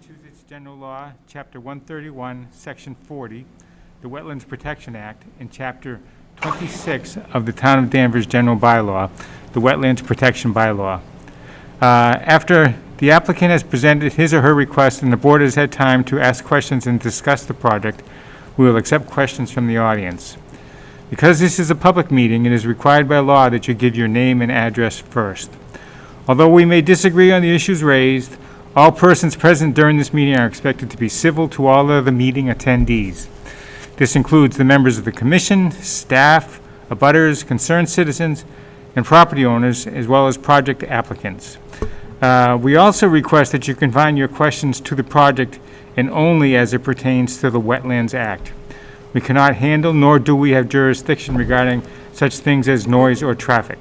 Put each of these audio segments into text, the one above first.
Massachusetts General Law, Chapter 131, Section 40, the Wetlands Protection Act, and Chapter 26 of the Town of Danvers General Bylaw, the Wetlands Protection Bylaw. After the applicant has presented his or her request and the board has had time to ask questions and discuss the project, we will accept questions from the audience. Because this is a public meeting, it is required by law that you give your name and address first. Although we may disagree on the issues raised, all persons present during this meeting are expected to be civil to all of the meeting attendees. This includes the members of the commission, staff, abutters, concerned citizens, and property owners, as well as project applicants. We also request that you confine your questions to the project and only as it pertains to the Wetlands Act. We cannot handle, nor do we have jurisdiction regarding such things as noise or traffic.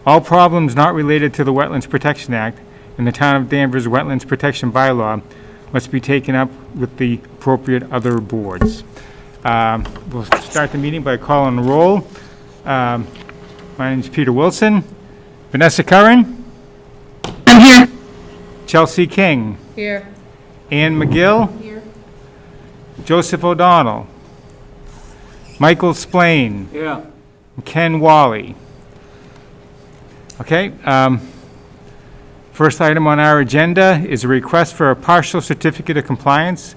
All problems not related to the Wetlands Protection Act and the Town of Danvers Wetlands Protection Bylaw must be taken up with the appropriate other boards. We'll start the meeting by calling the roll. My name is Peter Wilson. Vanessa Curran? I'm here. Chelsea King? Here. Ann McGill? Here. Joseph O'Donnell? Michael Splain? Yeah. Ken Wally? Okay, first item on our agenda is a request for a partial certificate of compliance,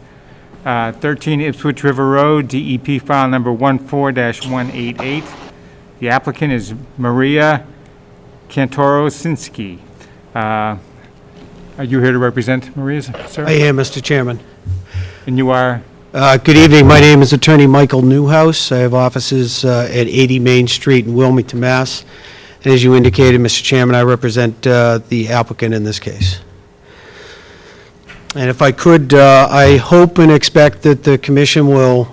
13 Ipswich River Road, DEP file number 14-188. The applicant is Maria Kantoro-Sinsky. Are you here to represent Maria, sir? I am, Mr. Chairman. And you are? Good evening. My name is Attorney Michael Newhouse. I have offices at 80 Main Street in Wilmington, Mass. And as you indicated, Mr. Chairman, I represent the applicant in this case. And if I could, I hope and expect that the commission will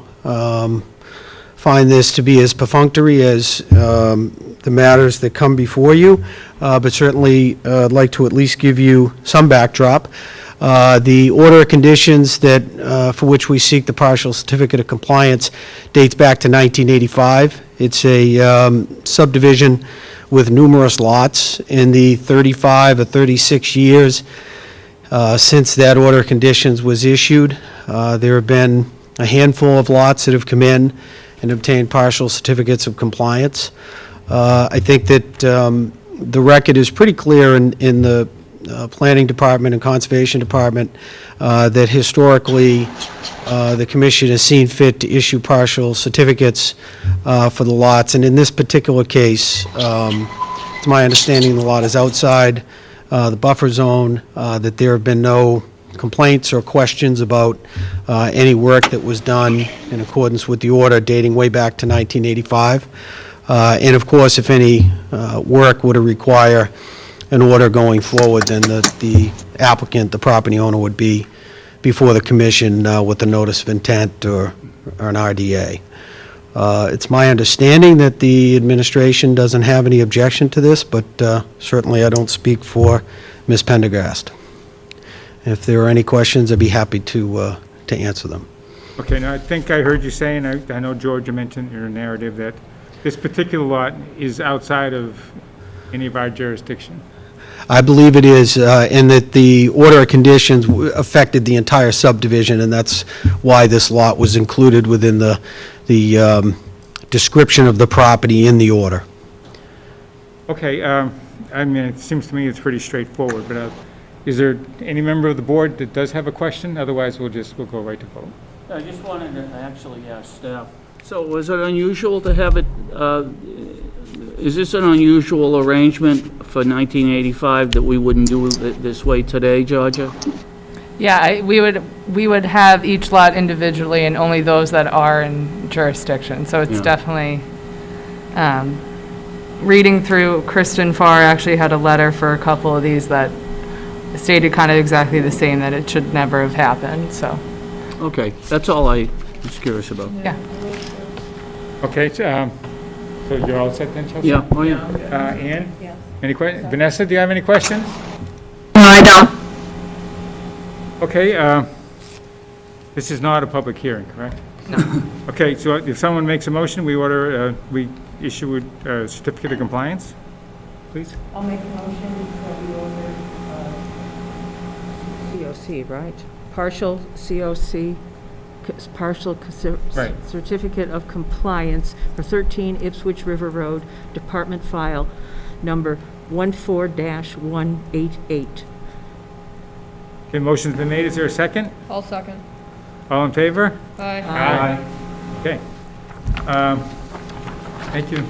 find this to be as perfunctory as the matters that come before you, but certainly I'd like to at least give you some backdrop. The order of conditions that for which we seek the partial certificate of compliance dates back to 1985. It's a subdivision with numerous lots. In the 35 or 36 years since that order of conditions was issued, there have been a handful of lots that have come in and obtained partial certificates of compliance. I think that the record is pretty clear in the Planning Department and Conservation Department that historically the Commission has seen fit to issue partial certificates for the lots. And in this particular case, it's my understanding the lot is outside the buffer zone, that there have been no complaints or questions about any work that was done in accordance with the order dating way back to 1985. And of course, if any work were to require an order going forward, then the applicant, the property owner, would be before the commission with a notice of intent or an RDA. It's my understanding that the administration doesn't have any objection to this, but certainly I don't speak for Ms. Pendergast. If there are any questions, I'd be happy to answer them. Okay, now I think I heard you say, and I know Georgia mentioned in your narrative, that this particular lot is outside of any of our jurisdiction. I believe it is, and that the order of conditions affected the entire subdivision, and that's why this lot was included within the description of the property in the order. Okay, I mean, it seems to me it's pretty straightforward, but is there any member of the board that does have a question? Otherwise, we'll go right to vote. I just wanted to actually ask staff, so was it unusual to have it, is this an unusual arrangement for 1985 that we wouldn't do it this way today, Georgia? Yeah, we would have each lot individually and only those that are in jurisdiction. So it's definitely, reading through, Kristen Farr actually had a letter for a couple of these that stated kind of exactly the same, that it should never have happened, so. Okay, that's all I was curious about. Yeah. Okay, so you're all set then, Chelsea? Yeah, oh yeah. Ann? Yeah. Any questions? Vanessa, do you have any questions? No, I don't. Okay, this is not a public hearing, correct? No. Okay, so if someone makes a motion, we issue a certificate of compliance, please? I'll make a motion that we order COC, right? partial COC, Right. certificate of compliance for 13 Ipswich River Road, Department File Number 14-188. Okay, motion's been made. Is there a second? I'll second. All in favor? Aye. Okay. Thank you.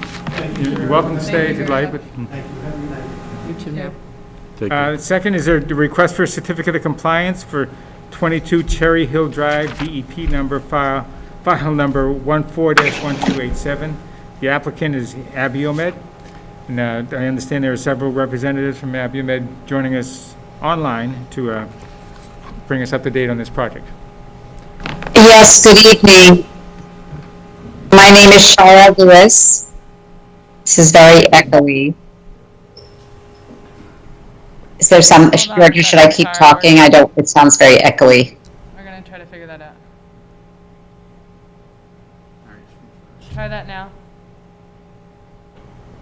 You're welcome to stay if you'd like, but. You too now. Second, is there a request for a certificate of compliance for 22 Cherry Hill Drive, DEP number, file number 14-1287. The applicant is Abiomed, and I understand there are several representatives from Abiomed joining us online to bring us up to date on this project. Yes, good evening. My name is Shara Lewis. This is very echoey. Is there some, Hold on, Georgia, should I keep sorry, talking? It sounds very echoey. We're gonna try to figure that out. Try that now.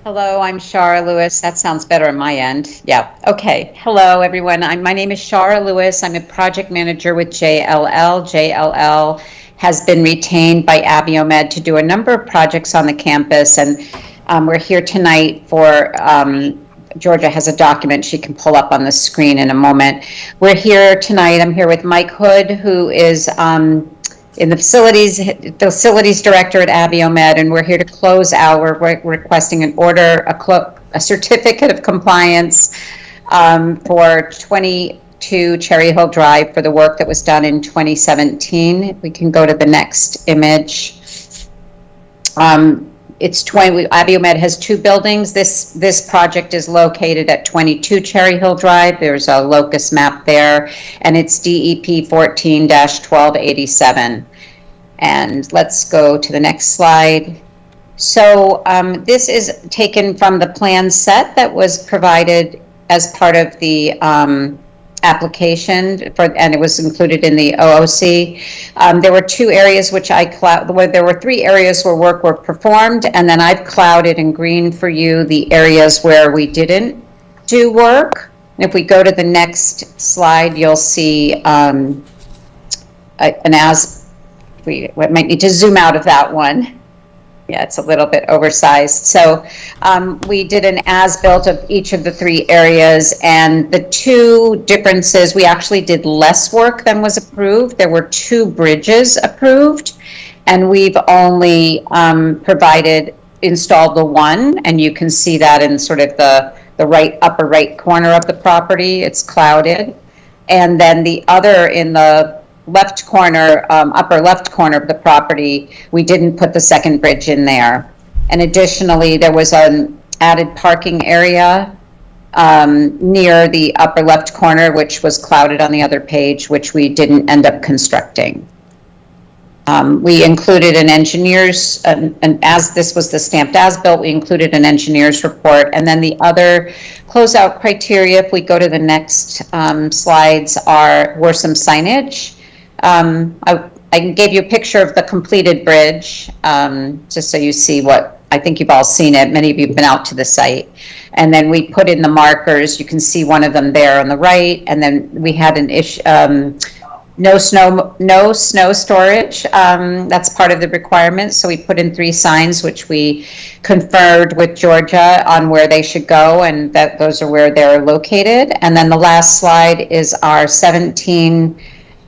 Hello, I'm Shara Lewis. That sounds better on my end. Yeah, okay. Hello, everyone. My name is Shara Lewis. I'm a project manager with JLL. JLL has been retained by Abiomed to do a number of projects on the campus, and we're here tonight for, Georgia has a document she can pull up on the screen in a moment. We're here tonight, I'm here with Mike Hood, who is in the facilities director at Abiomed, and we're here to close out. We're requesting an order, a certificate of compliance for 22 Cherry Hill Drive for the work that was done in 2017. If we can go to the next image. Abiomed has two buildings. This project is located at 22 Cherry Hill Drive. There's a locus map there, and it's DEP 14-1287. And let's go to the next slide. So this is taken from the plan set that was provided as part of the application, and it was included in the OOC. There were two areas there were three areas where work were performed, and then I've clouded in green for you the areas where we didn't do work. If we go to the next slide, you'll see we might need to zoom out of that one. Yeah, it's a little bit oversized. So we did an as-built of each of the three areas, and the two differences, we actually did less work than was approved. There were two bridges approved, and we've only installed the one, and you can see that in sort of the upper right corner of the property. It's clouded. And then the other in the left corner, upper left corner of the property, we didn't put the second bridge in there. And additionally, there was an added parking area near the upper left corner, which was clouded on the other page, which we didn't end up constructing. We included an engineer's, and as this was the stamped as-built, we included an engineer's report. And then the other closeout criteria, if we go to the next slides, were some signage. I gave you a picture of the completed bridge, just so you see what, I think you've all seen it. Many of you have been out to the site. And then we put in the markers. You can see one of them there on the right. And then we had an issue, no snow storage. That's part of the requirement. So we put in 3 signs, which we conferred with Georgia on where they should go, and that those are where they're located. And then the last slide is our 17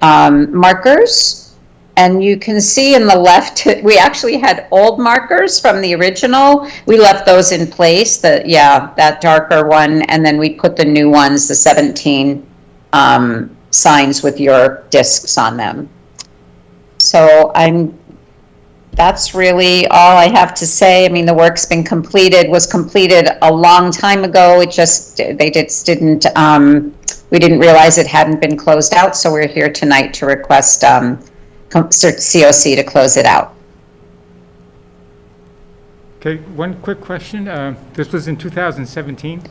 markers. And you can see in the left, we actually had old markers from the original. We left those in place, that darker one, and then we put the new ones, the 17 signs with your discs on them. So that's really all I have to say. I mean, the work's been was completed a long time ago. We didn't realize it hadn't been closed out, so we're here tonight to request COC to close it out. Okay, one quick question. This was in 2017?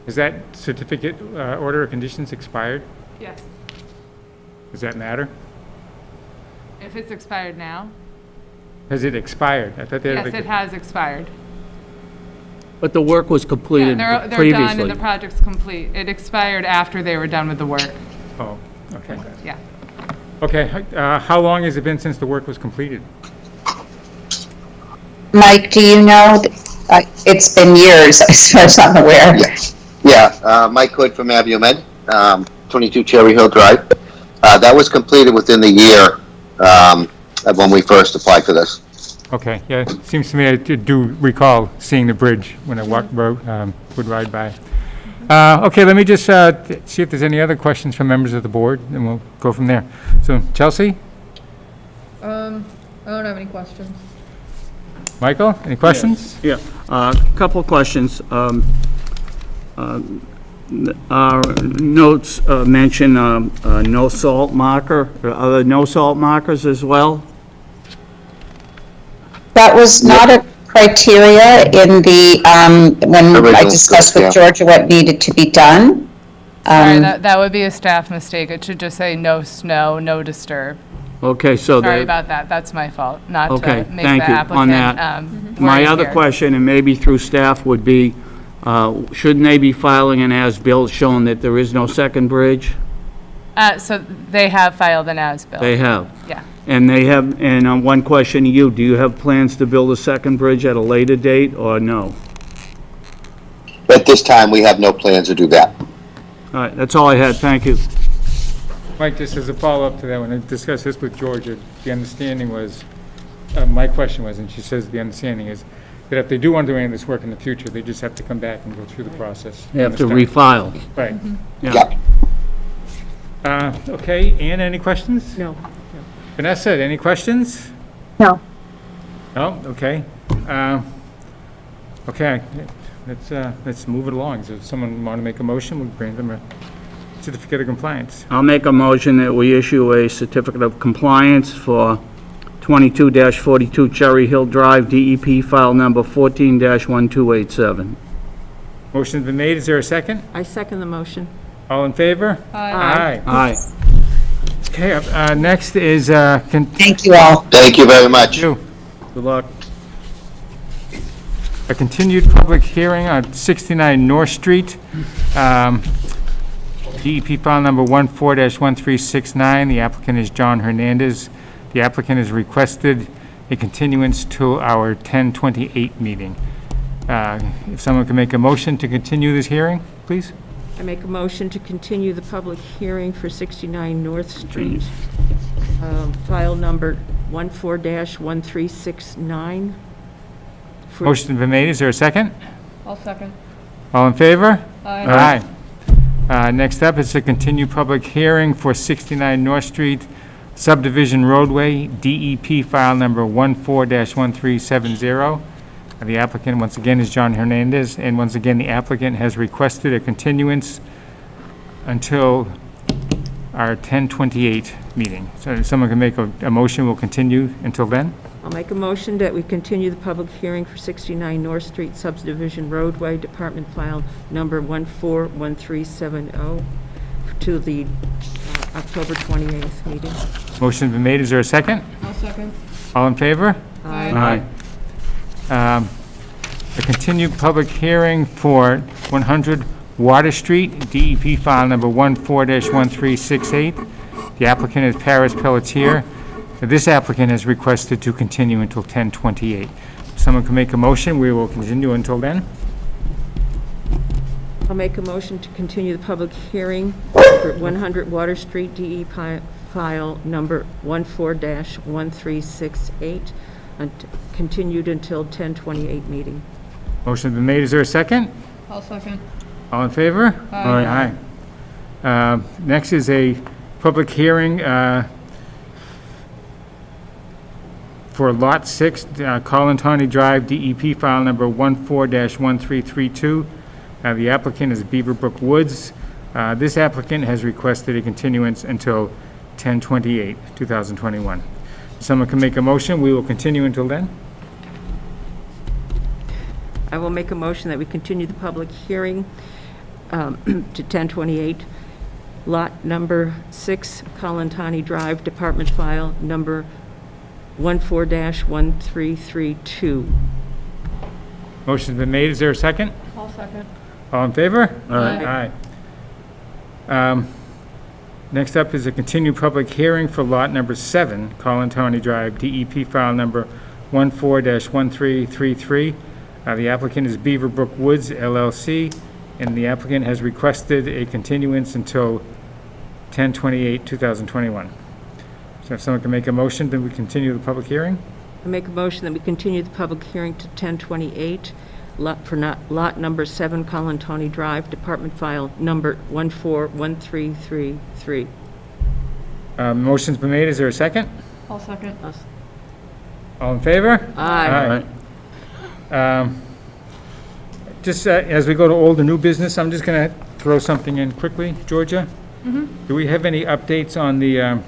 Is that certificate, order of conditions expired? Yes. Does that matter? If it's expired now? Has it expired? I thought they had Yes, it has expired. But the work was Yeah, completed they're done previously. and the project's complete. It expired after they were done with the work. Oh, Okay. Yeah. Okay, how long has it been since the work was completed? Mike, do you know? It's been years, as far as I'm aware. Mike Hood from Aviomed, 22 Cherry Hill Drive. That was completed within the year of when we first applied for this. Okay, yeah, it seems to me I do recall seeing the bridge when I would ride by. Okay, let me just see if there's any other questions from members of the board, and we'll go from there. So, Chelsea? I don't have any questions. Michael, any questions? Yeah, a couple of questions. Our notes mention no salt marker. Are there no salt markers as well? That was not a criteria in the, when I Original discussed script, with Georgia what needed to be done. Sorry, that would be a staff mistake. It should just say no snow, no disturb. Okay, so Sorry the, about that. That's my fault, not Okay, to make thank the you on applicant, that. My worry other here. question, and maybe through staff, would be, shouldn't they be filing an as-built showing that there is no second bridge? So they have filed an as-built. They have. Yeah. And they have, and one question to you, do you have plans to build a second bridge at a later date, or no? At this time, we have no plans to do that. All right, that's all I had, thank you. Mike, just as a follow-up to that, when I discussed this with Georgia, the understanding was, my question was, and she says the understanding is, that if they do want to do any of this work in the future, they just have to come back and go through the process. They have to Understand? refile. Right. Yeah. Okay, Ann, any questions? No. Vanessa, any questions? No. No, okay. Okay, let's move it along. So if someone want to make a motion, we'll grant them a certificate of compliance. I'll make a motion that we issue a certificate of compliance for 22-42 Cherry Hill Drive, DEP file number 14-1287. Motion's been made, is there a second? I second the motion. All in favor? Aye. Aye. Okay, next is, Thank you all. Thank you very much. you. Good luck. A continued public hearing on 69 North Street. DEP file number 14-1369. The applicant is John Hernandez. The applicant has requested a continuance to our 10/28 meeting. If someone can make a motion to continue this hearing, please? I make a motion to continue the public hearing for 69 North Street, file number 14-1369. for- Motion's been made, is there a second? I'll second. All in favor? Aye. Aye. Next up is a continued public hearing for 69 North Street, subdivision roadway, DEP file number 14-1370. The applicant, once again, is John Hernandez, and once again, the applicant has requested a continuance until our 10/28 meeting. So if someone can make a motion, we'll continue until then. I'll make a motion that we continue the public hearing for 69 North Street subdivision roadway, department file number 141370, to the October 28th meeting. Motion's been made, is there a second? I'll second. All in favor? Aye. A continued public hearing for 100 Water Street, DEP file number 14-1368. The applicant is Paris Pelletier. This applicant has requested to continue until 10/28. If someone can make a motion, we will continue until then. I'll make a motion to continue the public hearing for 100 Water Street, DE file number 14-1368, continued until 10/28 meeting. Motion's been made, is there a second? I'll second. All in favor? Aye. Aye. Next is a public hearing for Lot 6, Colantani Drive, DEP file number 14-1332. The applicant is Beaverbrook Woods. This applicant has requested a continuance until 10/28/2021. Someone can make a motion, we will continue until then. I will make a motion that we continue the public hearing to 10/28, lot number 6, Colantani Drive, department file number 14-1332. Motion's been made, is there a second? I'll second. All in favor? Aye. Aye. Next up is a continued public hearing for lot number 7, Colin Drive, DEP file number 14-1333. The applicant is Beaverbrook Woods LLC, and the applicant has requested a continuance until 10/28/2021. So if someone can make a motion, then we continue the public hearing? I make a motion that we continue the public hearing to 10/28, lot number 7, Colin Drive, Department File number 141333. Motion's been made. Is there a second? I'll second. All in favor? Aye. Just as we go to old and new business, I'm just going to throw something in quickly. Georgia? Do we have any updates on the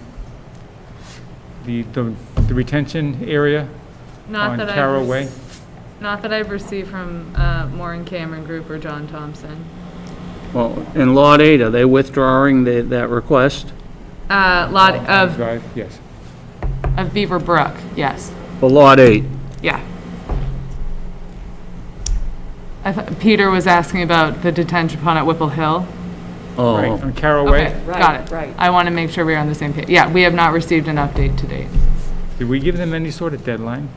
retention area on Carroll Way? Not that I've received from Moore and Cameron Group or John Thompson. Well, in Lot 8, are they withdrawing that request? Lot of Drive, yes. Beaver Brook, yes. For Lot 8? Yeah. Peter was asking about the detention pond at Whipple Hill. Right, Oh, on Carroll Way? Okay, got it. Right. I want to make sure we're on the same page. Yeah, we have not received an update to date. Did we give them any sort of deadline?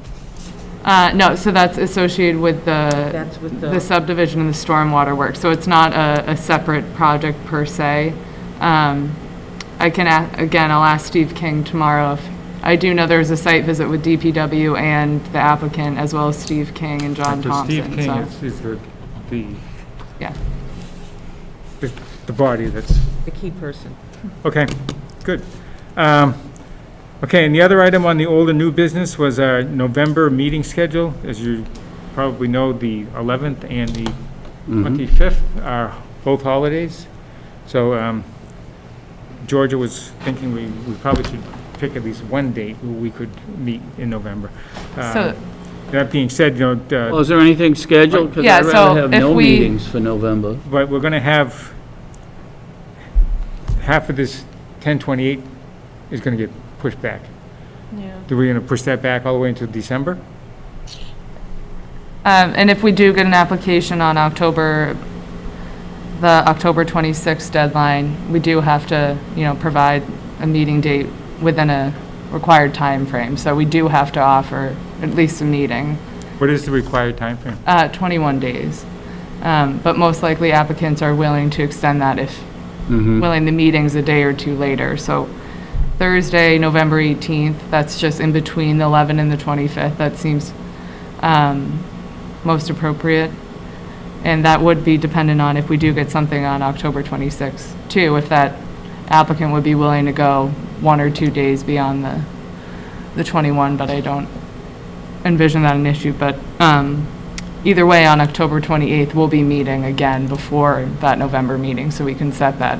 No, so that's associated with That's with the subdivision and the stormwater work. So it's not a separate project per se. I can, again, I'll ask Steve King tomorrow. If I do know there's a site visit with DPW and the applicant, as well as Steve King and John So Thompson. Steve King so- is Yeah. the body that's, The key person. okay, good. Okay, and the other item on the old and new business was our November meeting schedule. As you probably know, the 11th and the 25th are both holidays. So Georgia was thinking we probably should pick at least one date where we could meet in November. So- That being said, well, is there anything scheduled? Because Yeah, I'd so rather have if no we- meetings for November. but we're going to have, half of this 10/28 is going to get pushed back. Yeah. Do we going to push that back all the way into December? And if we do get an application on the October 26th deadline, we do have to, provide a meeting date within a required time frame. So we do have to offer at least a meeting, What is the required timeframe? 21 days. But most likely applicants are willing to extend that if willing the meeting's a day or two later. So Thursday, November 18th, that's just in between the 11th and the 25th. That seems most appropriate. And that would be dependent on if we do get something on October 26th, too, if that applicant would be willing to go 1 or 2 days beyond the 21, but I don't envision that an issue. But either way, on October 28th, we'll be meeting again before that November meeting, so we can set that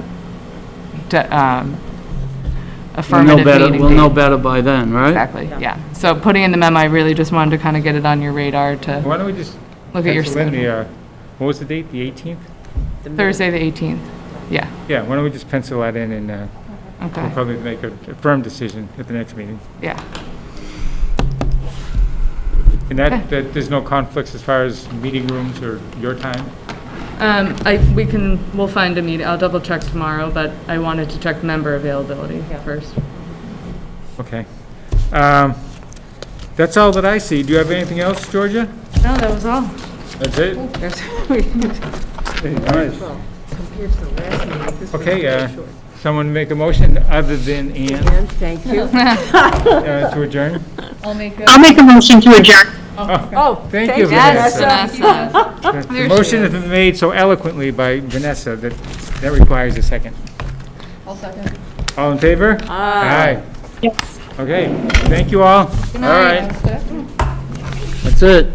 affirmative meeting date. We'll know better by then, right? Exactly, yeah. So putting in the memo, I really just wanted to kind of get it on your radar to Why don't we just look at your pencil in schedule. what was the date, the 18th? Thursday, the 18th, yeah, Yeah, why don't we just pencil that in and we'll okay, probably make a firm decision at the next meeting. yeah. And that there's no conflicts as far as meeting rooms or your time? We'll find a meeting, I'll double check tomorrow, but I wanted to check member availability first. Okay. That's all that I see. Do you have anything else, Georgia? No, that was all. That's it? Compared to the last meeting, this was Okay, very short. someone make a motion other than Ann And thank you. to adjourn? I'll make I'll make a motion to adjourn. Oh, Thank you, Yes, Vanessa. Vanessa. The motion has been made so eloquently by Vanessa that requires a second. I'll second. All in favor? Aye. Yes. Okay, thank you all. All right. That's it.